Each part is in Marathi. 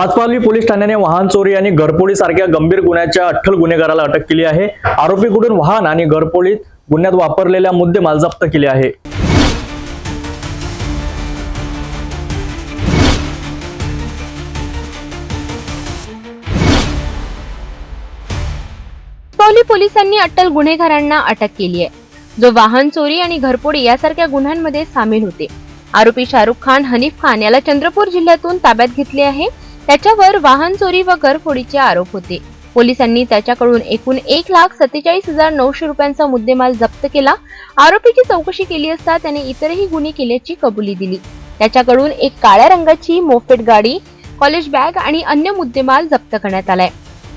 पाचपावली पोलीस ठाण्याने वाहन चोरी आणि घरफोडी सारख्या गंभीर गुन्ह्याच्या अट्टल गुन्हेगाराला अटक केली आहे। आरोपीकडून वाहन आणि घरफोडी गुन्ह्यात वापरलेल्या मुद्देमाल जप्त केले आहे। पाचपावली पोलिसांनी अट्टल गुन्हेगारांना अटक केली आहे, जो वाहन चोरी आणि घरफोडी यासारख्या गुन्ह्यांमध्ये सामील होते। आरोपी शाहरुख खान हनीफ खान याला चंद्रपूर जिल्ह्यातून ताब्यात घेतले आहे। त्याच्यावर वाहन चोरी व घरफोडीचे आरोप होते। पोलिसांनी त्याच्याकडून एकूण 1,47,900 रुपयांचा मुद्देमाल जप्त केला। आरोपीची चौकशी केली असता त्याने इतरही गुन्हे केल्याची कबुली दिली। त्याच्याकडून एक काळ्या रंगाची मोपेड गाडी, कॉलेज बॅग आणि अन्य मुद्देमाल जप्त करण्यात आलाय।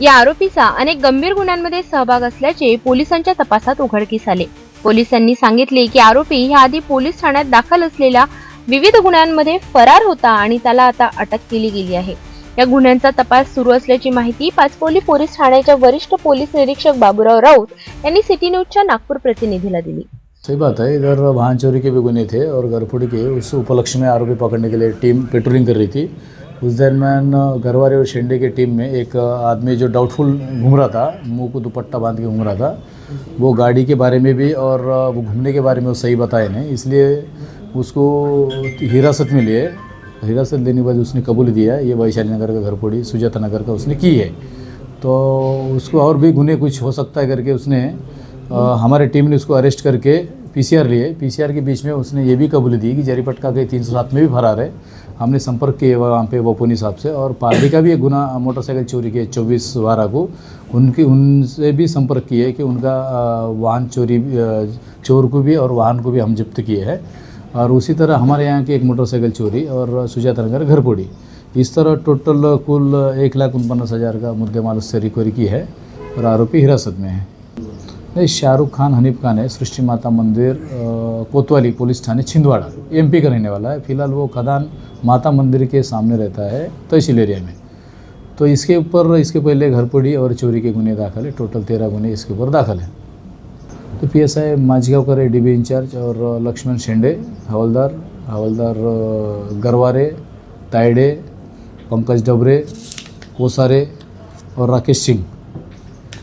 या आरोपीचा अनेक गंभीर गुन्ह्यांमध्ये सहभाग असल्याचे पोलिसांच्या तपासात उघडकीस आले। पोलिसांनी सांगितले की आरोपी याआधी पोलीस ठाण्यात दाखल असलेल्या विविध गुन्ह्यांमध्ये फरार होता आणि त्याला आता अटक केली गेली आहे। या गुन्ह्यांचा तपास सुरू असल्याची माहिती पाचपावली पोलीस ठाण्याच्या वरिष्ठ पोलीस निरीक्षक बाबूराव राऊत यांनी सिटी न्यूजच्या नागपूर प्रतिनिधीला दिली। सही बात है, इधर वाहन चोरी के भी गुने थे और घरफोड़ी के, उस उपलक्ष्य में आरोपी पकड़ने के लिए टीम पेट्रोलिंग कर रही थी। उस दरमियान गरवारे और शेंडे की टीम में एक आदमी जो डाउटफुल घूम रहा था, मुंह को दुपट्टा बांध के घूम रहा था, वो गाड़ी के बारे में भी और वो घूमने के बारे में वो सही बताए नहीं, इसलिए उसको हिरासत में लिए। हिरासत लेने के बाद उसने कबूल दिया ये वैशाली नगर का घरफोड़ी सुजाता नगर का उसने की है। तो उसको और भी गुने कुछ हो सकता है करके उसने हमारे टीम ने उसको अरेस्ट करके पीसीआर लिए। पीसीआर के बीच में उसने ये भी कबूली दी कि जरीपटका के 307 में भी फरार है। हमने संपर्क किए वहाँ पे वपोनी साहब से, और पार्टी का भी एक गुना मोटरसाइकिल चोरी के 24/12 को उनसे भी संपर्क किए कि उनका वाहन चोरी चोर को भी और वाहन को भी हम जब्त किए हैं। और उसी तरह हमारे यहाँ की एक मोटरसाइकिल चोरी और सुजाता नगर घरफोड़ी, इस तरह टोटल कुल 1,49,000 का मुद्देमाल उससे रिकवरी की है और आरोपी हिरासत में है। नहीं, शाहरुख खान हनीफ खान है, सृष्टि माता मंदिर कोतवाली पुलिस थाने छिंदवाड़ा, एमपी का रहने वाला है। फिलहाल वो खदान माता मंदिर के सामने रहता है तहसील एरिया में। तो इसके ऊपर इसके पहले घरफोड़ी और चोरी के गुने दाखिल है, टोटल 13 गुने इसके ऊपर दाखिल है। तो PSI माझगावकर है DB इंचार्ज, और लक्ष्मण शेंडे हवलदार गरवारे, तायडे, पंकज डबरे, कोसारे और राकेश सिंह,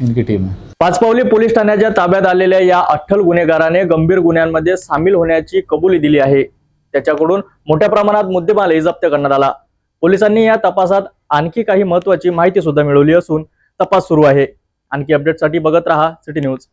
इनकी टीम है। पाचपावली पोलीस ठाण्याच्या ताब्यात आलेल्या या अट्टल गुन्हेगाराने गंभीर गुन्ह्यांमध्ये सामील होण्याची कबुली दिली आहे। त्याच्याकडून मोठ्या प्रमाणात मुद्देमालही जप्त करण्यात आला। पोलिसांनी या तपासात आणखी काही महत्त्वाची माहिती सुद्धा मिळवली असून तपास सुरू आहे। आणखी अपडेटसाठी बघत रहा सिटी न्यूज।